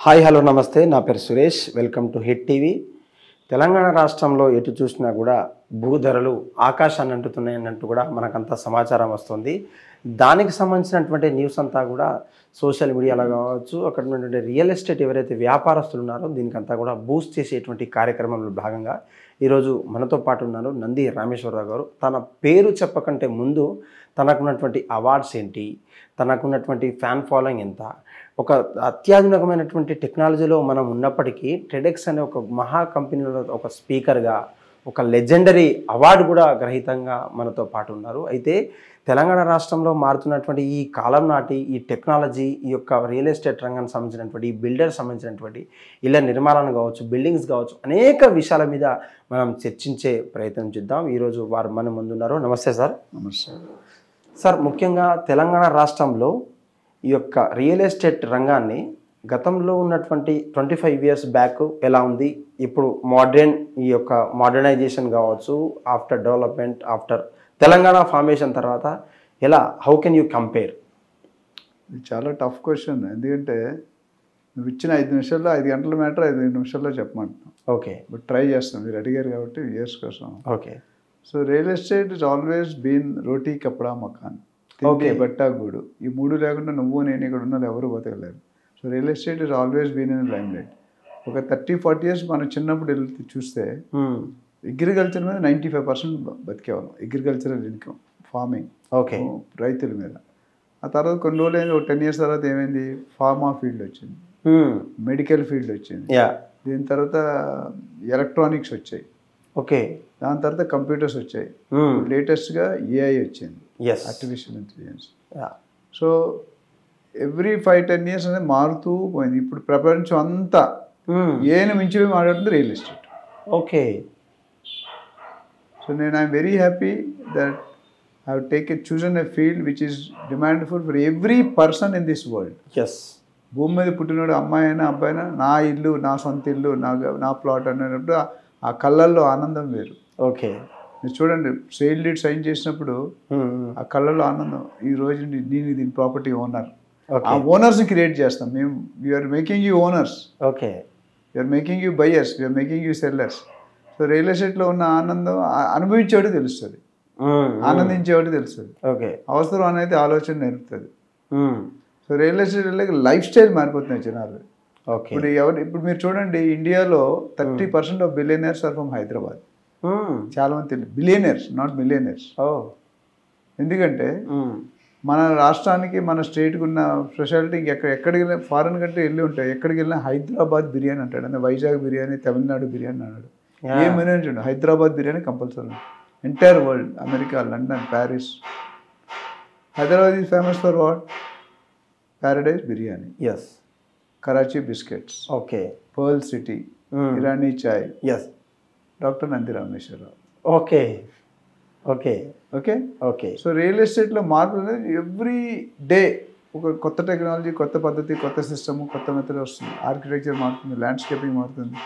Hi hello నమస్తే, నా పేరు Suresh. Welcome to hit TV. Telangana రాష్ట్రంలో ఎటు చూసినా కూడా భూధరలు ఆకాశాన్ని అంటుతున్నాయి అన్నట్టు కూడా మనకంతా సమాచారం వస్తుంది. దానికి సంబంధించినటువంటి న్యూస్ అంతా కూడా సోషల్ మీడియాలో కావచ్చు, అక్కడ ఉన్నటువంటి రియల్ ఎస్టేట్ ఎవరైతే వ్యాపారస్తులు ఉన్నారో దీనికంతా కూడా బూస్ట్ చేసేటువంటి కార్యక్రమంలో భాగంగా ఈరోజు మనతో పాటు ఉన్నారు నంది రామేశ్వరరావు గారు. తన పేరు చెప్పకంటే ముందు తనకున్నటువంటి అవార్డ్స్ ఏంటి, తనకున్నటువంటి ఫ్యాన్ ఫాలోయింగ్ ఎంత, ఒక అత్యాధునికమైనటువంటి టెక్నాలజీలో మనం ఉన్నప్పటికీ టెడెక్స్ అనే ఒక మహా కంపెనీలో ఒక స్పీకర్గా ఒక లెజెండరీ అవార్డు కూడా గ్రహీతంగా మనతో పాటు ఉన్నారు. అయితే తెలంగాణ రాష్ట్రంలో మారుతున్నటువంటి ఈ కాలం నాటి ఈ టెక్నాలజీ, ఈ యొక్క రియల్ ఎస్టేట్ రంగానికి సంబంధించినటువంటి బిల్డర్ సంబంధించినటువంటి ఇళ్ళ నిర్మాణాలు కావచ్చు, బిల్డింగ్స్ కావచ్చు, అనేక విషయాల మీద మనం చర్చించే ప్రయత్నం చేద్దాం. ఈరోజు వారు మన ముందున్నారు. నమస్తే సార్. నమస్తే సార్, ముఖ్యంగా తెలంగాణ రాష్ట్రంలో ఈ యొక్క రియల్ ఎస్టేట్ రంగాన్ని గతంలో ఉన్నటువంటి 25 ఇయర్స్ బ్యాక్ ఎలా ఉంది, ఇప్పుడు ఈ యొక్క మోడర్నైజేషన్ కావచ్చు, after development, after Telangana formation తర్వాత ఎలా, హౌ కెన్ యూ కంపేర్? ఇది చాలా టఫ్ క్వశ్చన్. ఎందుకంటే నువ్వు ఇచ్చిన 5 నిమిషాల్లో 5 గంటల మ్యాటర్ 5 నిమిషాల్లో చెప్పమంటున్నాం. ఓకే, బట్ ట్రై చేస్తాం, మీరు అడిగారు కాబట్టి ఇయర్స్ కోసం. Okay. So real estate is always been roti kapda makaan, తిండి బట్ట గూడు. ఈ మూడు లేకుండా నువ్వు నేను ఇక్కడ ఉన్న ఎవరు బతకలేరు. So real estate is always been in limelight. ఒక 30-40 ఇయర్స్ మనం చిన్నప్పుడు వెళ్తే చూస్తే అగ్రికల్చర్ మీద 95% బతికేవాళ్ళం. అగ్రికల్చరల్ ఇన్కమ్, ఫార్మింగ్, ఓకే, రైతుల మీద. ఆ తర్వాత కొన్ని రోజులు అయింది, ఒక 10 ఇయర్స్ తర్వాత ఏమైంది, ఫార్మా ఫీల్డ్ వచ్చింది, మెడికల్ ఫీల్డ్ వచ్చింది, దీని తర్వాత ఎలక్ట్రానిక్స్ వచ్చాయి, ఓకే, దాని తర్వాత కంప్యూటర్స్ వచ్చాయి, లేటెస్ట్గా ఏఐ వచ్చింది, artificial intelligence. So every 5-10 years అనేది మారుతూ పోయింది. ఇప్పుడు ప్రపంచం అంతా ఏని మించిపోయి మాట్లాడుతుంది రియల్ ఎస్టేట్. ఓకే. సో నేను I'm very happy that I have chosen a field which is demandful for every person in this world. Yes. భూమి మీద పుట్టినోడు అమ్మాయి అయినా అబ్బాయి అయినా నా ఇల్లు, నా సొంత ఇల్లు, నా ప్లాట్ అనేటప్పుడు ఆ కళ్ళల్లో ఆనందం వేరు. ఓకే. మీరు చూడండి, సేల్ డీడ్ సైన్ చేసినప్పుడు ఆ కళ్ళల్లో ఆనందం. ఈ రోజు నేను దీని ప్రాపర్టీ ఓనర్, ఆ ఓనర్స్ని క్రియేట్ చేస్తాం మేము. We're making you owners, okay, we're making you buyers, we're making you sellers. So real ఎస్టేట్లో ఉన్న ఆనందం అనుభవించేవాడు తెలుస్తుంది, ఆనందించేవాడు తెలుస్తుంది. ఓకే. అవసరం అనేది ఆలోచన నేర్పుతుంది. So real estate lifestyle మారిపోతున్నాయి జనాలు. ఇప్పుడు మీరు చూడండి, ఇండియాలో 30% of billionaires are from Hyderabad. చాలా మంది తెలియదు, బిలియనర్స్ నాట్ మిలియనర్స్. ఎందుకంటే మన రాష్ట్రానికి, మన స్టేట్కి ఉన్న స్పెషాలిటీ ఎక్కడికి వెళ్ళినా, ఫారెన్ కంట్రీ వెళ్ళి ఉంటాయి, ఎక్కడికి వెళ్ళినా హైదరాబాద్ బిర్యానీ అంటాడు, అంటే వైజాగ్ బిర్యానీ, తమిళనాడు బిర్యానీ అన్నాడు. ఏ బిర్యానీ చూడండి, Hyderabad biryani compulsory. Entire world, America, London, Paris. Hyderabad is famous for what? Paradise biryani, yes. Karachi biscuits, okay, pearl city, Irani chai, yes, doctor Nandi Rameshwara Rao. Okay, okay, okay, okay. So real ఎస్టేట్లో మార్పు అనేది ఎవ్రీ డే ఒక కొత్త టెక్నాలజీ, కొత్త పద్ధతి, కొత్త సిస్టమ్, కొత్త మెథడ్ వస్తుంది. ఆర్కిటెక్చర్ మారుతుంది, ల్యాండ్స్కేపింగ్ మారుతుంది,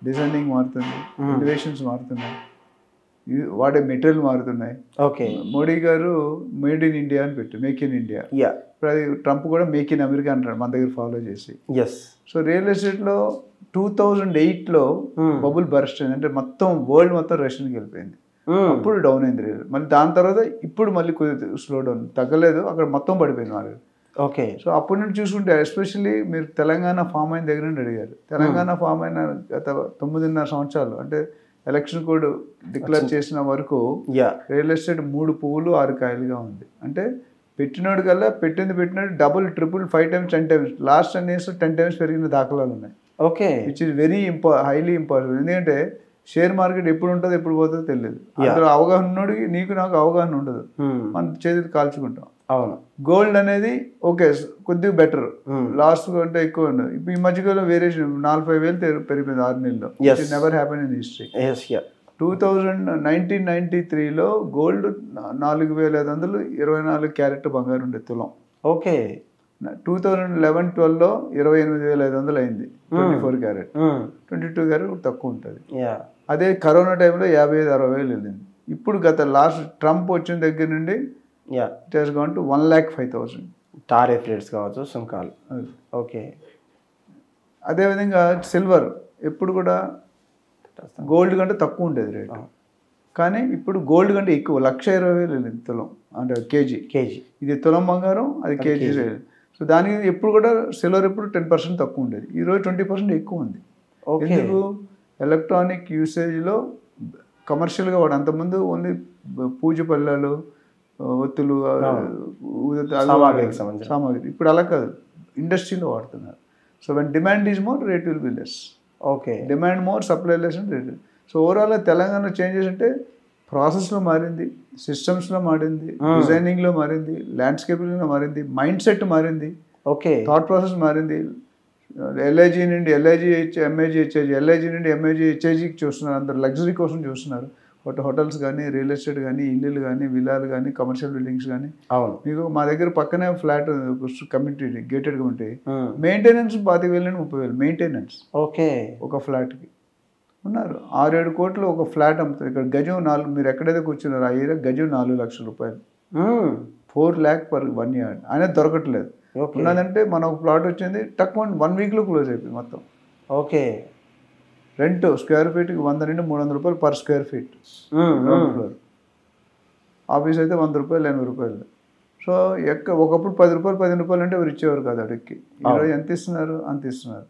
డిజైనింగ్ మారుతుంది, ఇన్నోవేషన్స్ మారుతున్నాయి, వాడే మెటీరియల్ మారుతున్నాయి. ఓకే. మోడీ గారు మేడ్ ఇన్ ఇండియా అని పెట్టు, మేక్ ఇన్ ఇండియా. ఇప్పుడు అది ట్రంప్ కూడా మేక్ ఇన్ అమెరికా అంటాడు, మన దగ్గర ఫాలో చేసి. సో రియల్ ఎస్టేట్లో 2008లో బబుల్ బర్స్ట్ అయింది, అంటే మొత్తం వరల్డ్ మొత్తం రష్యన్కి వెళ్ళిపోయింది. అప్పుడు డౌన్ అయింది రియల్. మళ్ళీ దాని తర్వాత ఇప్పుడు మళ్ళీ కొద్దిగా స్లో డౌన్, తగ్గలేదు, అక్కడ మొత్తం పడిపోయింది వాళ్ళు. ఓకే. సో అప్పటి నుంచి చూసుకుంటే, ఎస్పెషల్లీ మీరు తెలంగాణ ఫామ్ అయిన దగ్గర నుండి అడిగారు. తెలంగాణ ఫామ్ అయిన గత 9.5 సంవత్సరాలు, అంటే ఎలక్షన్ కోడ్ డిక్లేర్ చేసిన వరకు రియల్ ఎస్టేట్ 3 పువ్వులు 6 కాయలుగా ఉంది. అంటే పెట్టినోడు కల్లా పెట్టినట్టు double, triple, 5 times 10 times, last 10 years 10 times పెరిగిన దాఖలాలు ఉన్నాయి. Okay. Which is very highly important. ఎందుకంటే షేర్ మార్కెట్ ఎప్పుడు ఉంటుందో ఎప్పుడు పోతుందో తెలియదు. అందులో అవగాహన ఉన్నోడికి నీకు నాకు అవగాహన ఉండదు, మనం చేతి కాల్చుకుంటాం. అవును. గోల్డ్ అనేది ఓకే కొద్దిగా బెటర్, లాస్ట్ కంటే ఎక్కువ ఉండదు. ఇప్పుడు ఈ మధ్యకాలంలో వేరియేషన్ 4-5 పెరిగిపోయింది 6 నెలల్లో. Never happen in history. 1993లో గోల్డ్ 4,500, 24 క్యారెట్ బంగారు ఉండే తులం. ఓకే. 2011-12లో 28,500 అయింది, 24 క్యారెట్. 22 క్యారెట్ తక్కువ ఉంటుంది. అదే కరోనా టైంలో 55,000-60,000 వెళ్ళింది. ఇప్పుడు గత లాస్ట్ ట్రంప్ వచ్చిన దగ్గర నుండి it has gone to 1,05,000. Tariff rates కావచ్చు, సుంకాలు. ఓకే. అదేవిధంగా సిల్వర్ ఎప్పుడు కూడా గోల్డ్ కంటే తక్కువ ఉండేది రేట్, కానీ ఇప్పుడు గోల్డ్ కంటే ఎక్కువ 1,20,000 తులం అంటే కేజీ. ఇది తులం బంగారం, అది కేజీ రేట్. సో దానికి ఎప్పుడు కూడా సిల్వర్ ఎప్పుడు 10% తక్కువ ఉండేది, ఈరోజు 20% ఎక్కువ ఉంది. ఎందుకు? ఎలక్ట్రానిక్ యూసేజ్లో కమర్షియల్గా వాడు, అంతకుముందు ఓన్లీ పూజ పళ్ళాలు, ఒత్తులు, సామాగ్రి. ఇప్పుడు అలా కాదు, ఇండస్ట్రీలో వాడుతున్నారు. So when demand is more, rate will be less. Demand more, supply less and rate. So overall Telangana changes అంటే ప్రాసెస్లో మారింది, సిస్టమ్స్లో మారింది, డిజైనింగ్లో మారింది, ల్యాండ్స్కేపింగ్లో మారింది, మైండ్ సెట్ మారింది, థాట్ ప్రాసెస్ మారింది. ఎల్ఐజీ నుండి ఎంఐజీ హెచ్ఐజీ, ఎల్ఐజీ నుండి ఎంఐజీ హెచ్ఐజీకి చూస్తున్నారు, అందరు లగ్జరీ కోసం చూస్తున్నారు. హోటల్స్ కానీ, రియల్ ఎస్టేట్ కానీ, ఇల్లులు కానీ, విల్లాలు కానీ, కమర్షియల్ బిల్డింగ్స్ కానీ. మీకు మా దగ్గర పక్కనే flat community, gated community, maintenance 25,000 నుండి 30,000 మెయింటెనెన్స్ ఒక ఫ్లాట్కి ఉన్నారు. 6-7 కోట్లు ఒక ఫ్లాట్ అమ్ముతారు. ఇక్కడ గజం 4, మీరు ఎక్కడైతే కూర్చున్నారు ఆ ఏరియా గజం 4 లక్షల రూపాయలు, 4 lakh per 1 yard. ఆయన దొరకట్లేదు. ఉన్నదంటే మన ఒక ప్లాట్ వచ్చింది తక్కువ 1 weekలో క్లోజ్ అయిపోయింది మొత్తం. రెంట్ స్క్వేర్ ఫీట్కి 100 నుండి 300 రూపాయలు పర్ స్క్వేర్ ఫీట్. ఆఫీస్ అయితే 100 రూపాయలు, 80 రూపాయలు. సో ఒకప్పుడు 10 రూపాయలు 15 రూపాయలు అంటే ఎవరు ఇచ్చేవారు కాదు అడిక్కి. ఈరోజు ఎంత ఇస్తున్నారు? అంత ఇస్తున్నారు.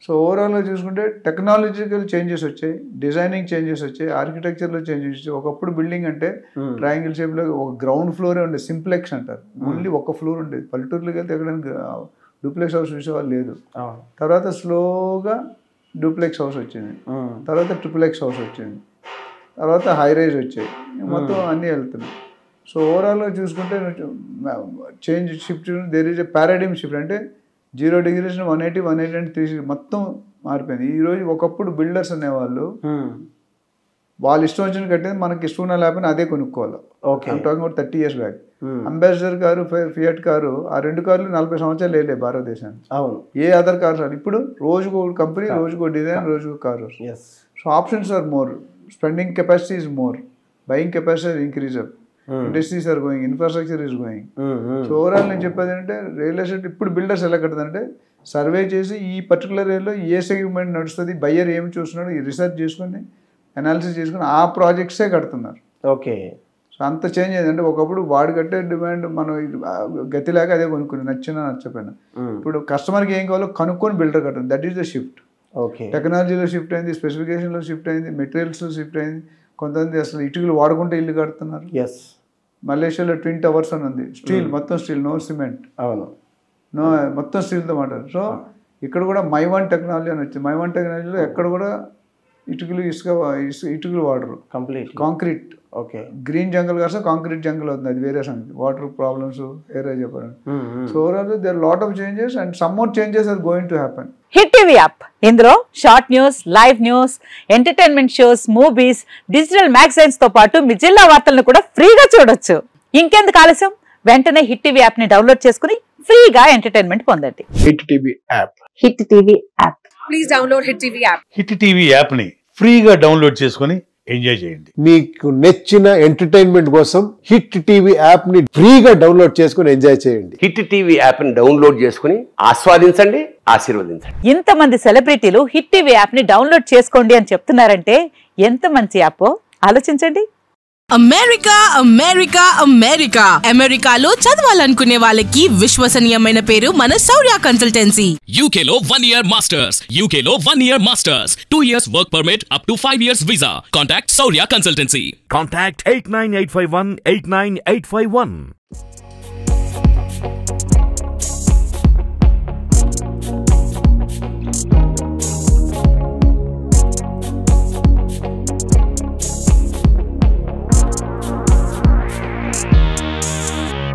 సో ఓవరాల్గా చూసుకుంటే టెక్నాలజికల్ చేంజెస్ వచ్చాయి, డిజైనింగ్ చేంజెస్ వచ్చాయి, ఆర్కిటెక్చర్లో చేంజెస్ వచ్చాయి. ఒకప్పుడు బిల్డింగ్ అంటే ట్రయాంగిల్ షేప్లో ఒక గ్రౌండ్ ఫ్లోరే ఉండేది, సింప్లెక్స్ అంటారు, ఓన్లీ ఒక ఫ్లోర్ ఉండేది. పల్లెటూరులోకి వెళ్తే ఎక్కడైనా డూప్లెక్స్ హౌస్ చూసేవాళ్ళు లేదు. తర్వాత స్లోగా డూప్లెక్స్ హౌస్ వచ్చింది, తర్వాత ట్రిపులెక్స్ హౌస్ వచ్చింది, తర్వాత హై రైజ్ వచ్చాయి, మొత్తం అన్నీ వెళ్తున్నాయి. సో ఓవరాల్గా చూసుకుంటే change shift, there is a paradigm shift. అంటే 0 degrees 180 and 360 మొత్తం మారిపోయింది. ఈరోజు ఒకప్పుడు బిల్డర్స్ అనేవాళ్ళు వాళ్ళు ఇష్టం వచ్చిన కట్టేది, మనకి ఇష్టం లేకపోయినా అదే కొనుక్కోవాలి. Talking about 30 years back. Ambassador car, fiat car, ఆ 2 కార్లు 40 సంవత్సరాలు వెళ్ళే భారతదేశానికి. ఏ అదర్ కార్స్ రాదు. ఇప్పుడు రోజుకో కంపెనీ, రోజుకో డిజైన్, రోజుకో car. So options are more, spending capacity is more, buying capacity increase up, industries are going, infrastructure is going. So overall నేను చెప్పేది ఏంటంటే రియల్ ఎస్టేట్ ఇప్పుడు బిల్డర్స్ ఎలా కట్టదంటే సర్వే చేసి ఈ పర్టికులర్ ఏరియాలో ఏ సెగ్మెంట్ నడుస్తుంది, బయ్యర్ ఏమి చూస్తున్నాడు, ఈ రీసెర్చ్ చేసుకుని అనాలిసిస్ చేసుకుని ఆ ప్రాజెక్ట్సే కడుతున్నారు. సో అంత చేంజ్ అయింది. అంటే ఒకప్పుడు వాడు కట్టే డిమాండ్ మనం గతిలాగా అదే కొనుక్కుని నచ్చినా నచ్చపోయినా. ఇప్పుడు కస్టమర్కి ఏం కావాలో కనుక్కొని బిల్డర్ కట్టాలి. That is the shift. టెక్నాలజీలో షిఫ్ట్ అయింది, స్పెసిఫికేషన్లో షిఫ్ట్ అయింది, మెటీరియల్స్లో షిఫ్ట్ అయింది. కొంతమంది అసలు ఇటుకలు వాడుకుంటే ఇల్లు కడుతున్నారు. మలేషియాలో ట్విన్ టవర్స్ అని ఉంది, స్టీల్, మొత్తం స్టీల్, నో సిమెంట్, నో మొత్తం స్టీల్తో మాట్లాడు. సో ఇక్కడ కూడా మైవాన్ టెక్నాలజీ అని వచ్చింది. మైవాన్ టెక్నాలజీలో ఎక్కడ కూడా ఇటుకలు వాడరు, కంప్లీట్ కాంక్రీట్. గ్రీన్ జంగల్ కాస్త కాంక్రీట్ జంగల్ అవుతుంది, అది వేరే సంగతి. వాటర్ ప్రాబ్లమ్స్ ఏరియా చెప్పారు. So overall there lot of changes and some more changes are going to happen. Hit TV app, ఇందులో short news, live news, entertainment shows, movies, digital magazines తో పాటు మీ జిల్లా వార్తలను కూడా ఫ్రీగా చూడొచ్చు. ఇంకెందుకు ఆలస్యం, వెంటనే హిట్ టీవీ యాప్ ని డౌన్లోడ్ చేసుకుని ఫ్రీగా ఎంటర్టైన్మెంట్ పొందండి. Hit TV app, hit TV app, please download hit TV app. Hit TV app ని ఫ్రీగా డౌన్లోడ్ చేసుకుని ఎంజాయ్ చేయండి. మీకు నచ్చిన ఎంటర్టైన్మెంట్ కోసం హిట్ టీవీ యాప్ ని ఫ్రీగా డౌన్లోడ్ చేసుకుని ఎంజాయ్ చేయండి. హిట్ టీవీ యాప్ ని డౌన్లోడ్ చేసుకుని ఆస్వాదించండి, ఆశీర్వదించండి. ఇంతమంది సెలబ్రిటీలు హిట్ టీవీ యాప్ ని డౌన్లోడ్ చేసుకోండి అని చెప్తున్నారంటే ఎంత మంచి యాప్ ఆలోచించండి. అమెరికా అమెరికా అమెరికా అమెరికాలో చదవాలనుకునే వాళ్ళకి విశ్వసనీయమైన పేరు మన శౌర్య కన్సల్టెన్సీ. UK లో 1 year masters, UK లో 1 year masters, 2 years work permit up to 5 years visa. Contact Shaurya Consultancy. Contact 89851 89851.